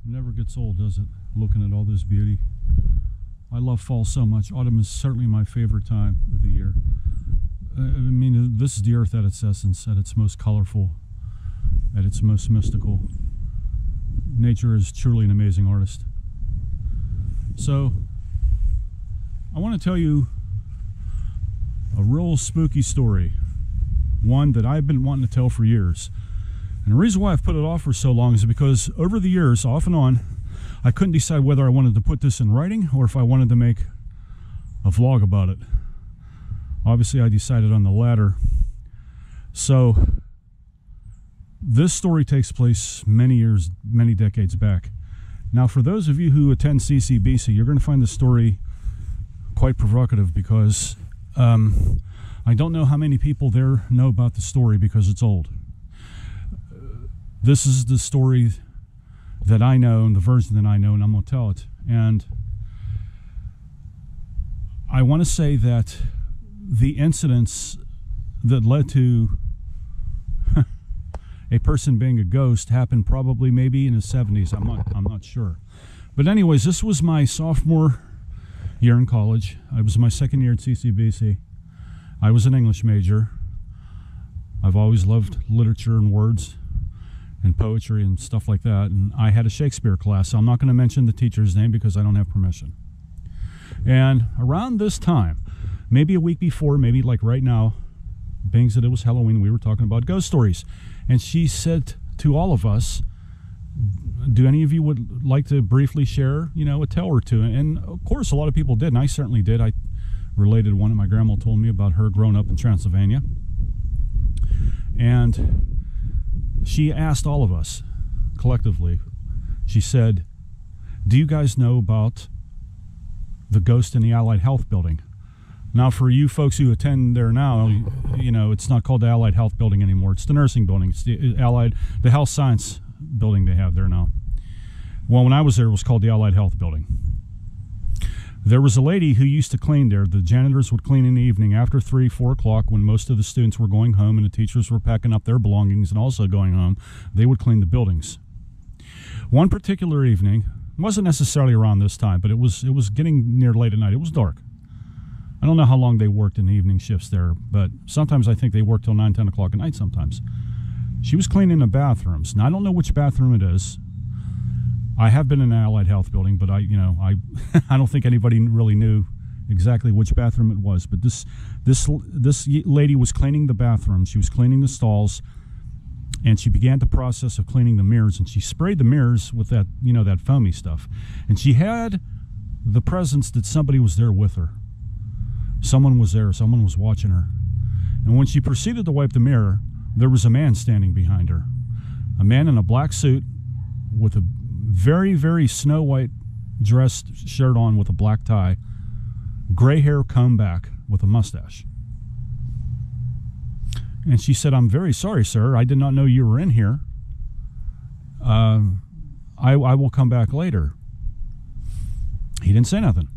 Never gets old, does it? Looking at all this beauty. I love fall so much. Autumn is certainly my favorite time of the year. I mean, this is the earth at its essence, at its most colorful, at its most mystical. Nature is truly an amazing artist. So, I want to tell you a real spooky story. One that I've been wanting to tell for years. And the reason why I've put it off for so long is because over the years, off and on, I couldn't decide whether I wanted to put this in writing or if I wanted to make a vlog about it. Obviously, I decided on the latter. So, this story takes place many years, many decades back. Now, for those of you who attend Ccbc, you're going to find the story quite provocative because I don't know how many people there know about the story because it's old. This is the story that I know and the version that I know, and I'm going to tell it. And I want to say that the incidents that led to a person being a ghost happened probably maybe in the 70s. I'm not sure. But anyways, this was my sophomore year in college. I was my second year at Ccbc. I was an English major. I've always loved literature and words and poetry and stuff like that, and I had a Shakespeare class. So I'm not going to mention the teacher's name because I don't have permission. And around this time, maybe a week before, maybe like right now, being that it was Halloween, we were talking about ghost stories. And she said to all of us, do any of you would like to briefly share, a tale or two? And of course, a lot of people did, and I certainly did. I related one that my grandma told me about her growing up in Transylvania. And she asked all of us, collectively, she said, do you guys know about the ghost in the Allied Health Building? Now, for you folks who attend there now, it's not called the Allied Health Building anymore. It's the nursing building. It's the health science building they have there now. Well, when I was there, it was called the Allied Health Building. There was a lady who used to clean there. The janitors would clean in the evening after 3, 4 o'clock when most of the students were going home and the teachers were packing up their belongings and also going home. They would clean the buildings. One particular evening, it wasn't necessarily around this time, but it was getting near late at night. It was dark. I don't know how long they worked in the evening shifts there, but sometimes I think they worked till 9, 10 o'clock at night sometimes. She was cleaning the bathrooms. Now, I don't know which bathroom it is. I have been in an Allied Health Building, but I don't think anybody really knew exactly which bathroom it was. But this lady was cleaning the bathroom. She was cleaning the stalls, and she began the process of cleaning the mirrors. And she sprayed the mirrors with that that foamy stuff. And she had the presence that somebody was there with her. Someone was there. Someone was watching her. And when she proceeded to wipe the mirror, there was a man standing behind her. A man in a black suit with a very, very Snow White dressed shirt on with a black tie, gray hair combed back with a mustache. And she said, I'm very sorry, sir. I did not know you were in here. I will come back later. He didn't say nothing.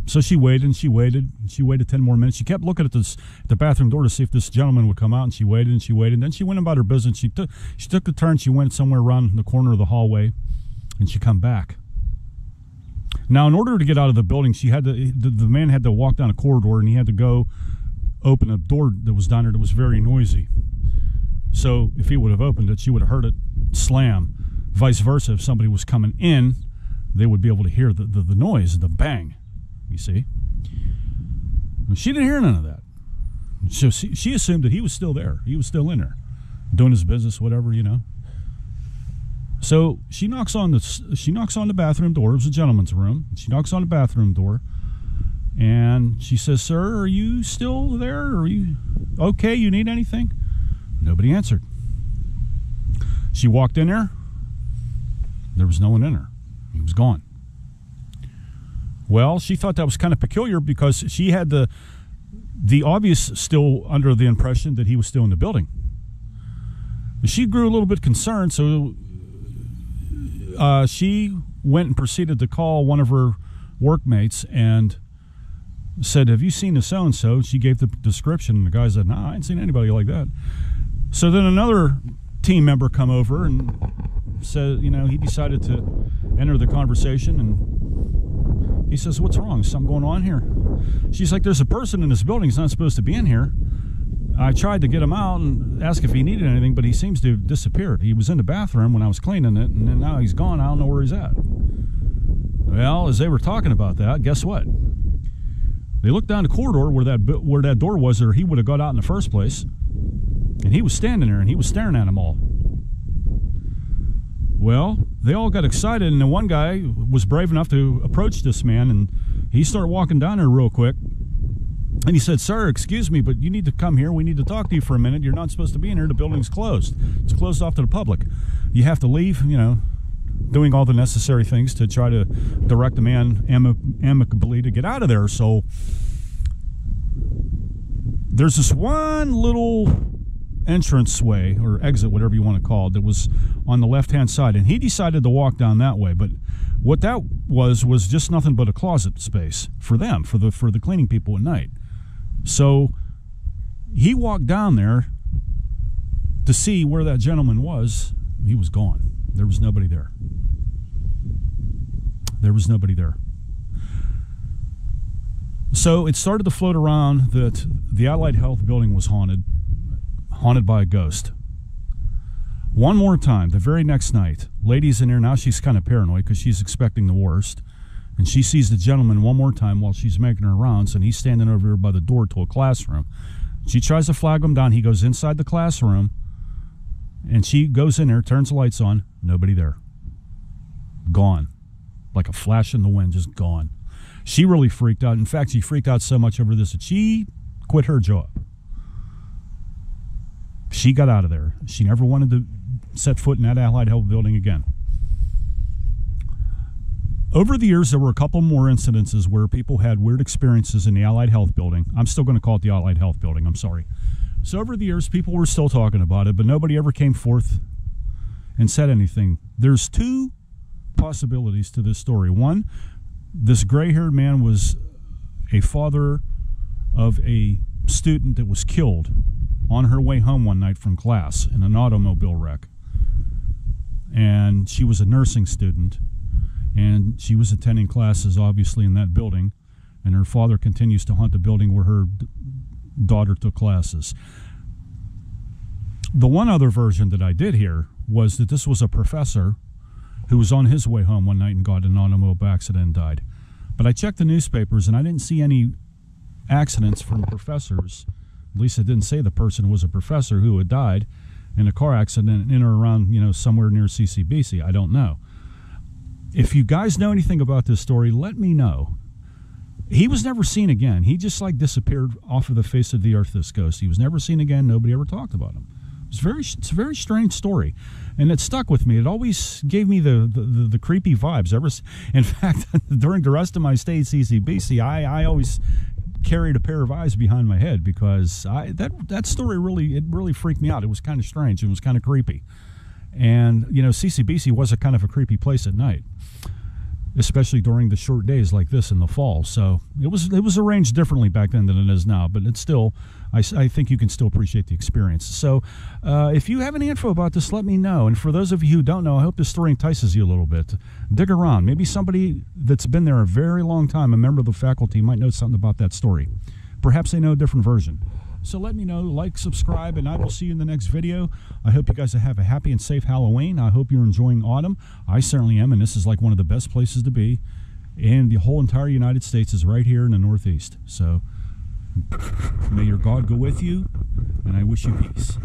So she waited and she waited and she waited 10 more minutes. She kept looking at the bathroom door to see if this gentleman would come out, and she waited and she waited. And then she went about her business. She took the turn. She went somewhere around the corner of the hallway, and she come back. Now, in order to get out of the building, the man had to walk down a corridor, and he had to go open a door that was down there that was very noisy. So if he would have opened it, she would have heard it slam. Vice versa, if somebody was coming in, they would be able to hear the noise, the bang. You see? She didn't hear none of that. So she assumed that he was still there. He was still in there, doing his business, whatever, So she knocks on the bathroom door. It was a gentleman's room. She knocks on the bathroom door, and she says, "Sir, are you still there? Are you okay? You need anything?" Nobody answered. She walked in there. There was no one in there. He was gone. Well, she thought that was kind of peculiar because she had the obvious still under the impression that he was still in the building. She grew a little bit concerned, so she went and proceeded to call one of her workmates and said, "Have you seen a so-and-so?" She gave the description, and the guy said, "No, I ain't seen anybody like that." So then another team member come over, and said, you know, he decided to enter the conversation, and he says, "What's wrong? Is something going on here?" She's like, "There's a person in this building. He's not supposed to be in here. I tried to get him out and ask if he needed anything, but he seems to have disappeared. He was in the bathroom when I was cleaning it, and then now he's gone. I don't know where he's at." Well, as they were talking about that, guess what? They looked down the corridor where that door was, or he would have got out in the first place, and he was standing there, and he was staring at them all. Well, they all got excited, and the one guy was brave enough to approach this man, and he started walking down there real quick. And he said, "Sir, excuse me, but you need to come here. We need to talk to you for a minute. You're not supposed to be in here. The building's closed. It's closed off to the public. You have to leave," you know, doing all the necessary things to try to direct the man amicably to get out of there. So there's this one little entranceway or exit, whatever you want to call it, that was on the left-hand side, and he decided to walk down that way. But what that was just nothing but a closet space for them, for the cleaning people at night. So he walked down there to see where that gentleman was. He was gone. There was nobody there. There was nobody there. So it started to float around that the Allied Health building was haunted by a ghost. One more time, the very next night, lady's in there. Now she's kind of paranoid because she's expecting the worst. And she sees the gentleman one more time while she's making her rounds, and he's standing over here by the door to a classroom. She tries to flag him down. He goes inside the classroom, and she goes in there, turns the lights on. Nobody there. Gone. Like a flash in the wind, just gone. She really freaked out. In fact, she freaked out so much over this that she quit her job. She got out of there. She never wanted to set foot in that Allied Health building again. Over the years, there were a couple more incidences where people had weird experiences in the Allied Health building. I'm still going to call it the Allied Health building. I'm sorry. So over the years, people were still talking about it, but nobody ever came forth and said anything. There's two possibilities to this story. One, this gray-haired man was a father of a student that was killed on her way home one night from class in an automobile wreck. And she was a nursing student, and she was attending classes, obviously, in that building, and her father continues to haunt the building where her daughter took classes. The one other version that I did hear was that this was a professor who was on his way home one night and got in an automobile accident and died. But I checked the newspapers, and I didn't see any accidents from professors. At least it didn't say the person was a professor who had died in a car accident in or around, you know, somewhere near Ccbc. I don't know. If you guys know anything about this story, let me know. He was never seen again. He just like disappeared off of the face of the earth, this ghost. He was never seen again. Nobody ever talked about him. It's a very strange story, and it stuck with me. It always gave me the creepy vibes. In fact, during the rest of my stay at Ccbc, I always carried a pair of eyes behind my head because that story really freaked me out. It was kind of strange. It was kind of creepy, and you know, Ccbc was a kind of a creepy place at night, especially during the short days like this in the fall. So it was arranged differently back then than it is now, but it's still, I think you can still appreciate the experience. So if you have any info about this, let me know. And for those of you who don't know, I hope this story entices you a little bit. Dig around. Maybe somebody that's been there a very long time, a member of the faculty, might know something about that story. Perhaps they know a different version. So let me know, like, subscribe, and I will see you in the next video. I hope you guys have a happy and safe Halloween. I hope you're enjoying autumn. I certainly am, and this is like one of the best places to be. And the whole entire United States is right here in the Northeast. So may your God go with you, and I wish you peace.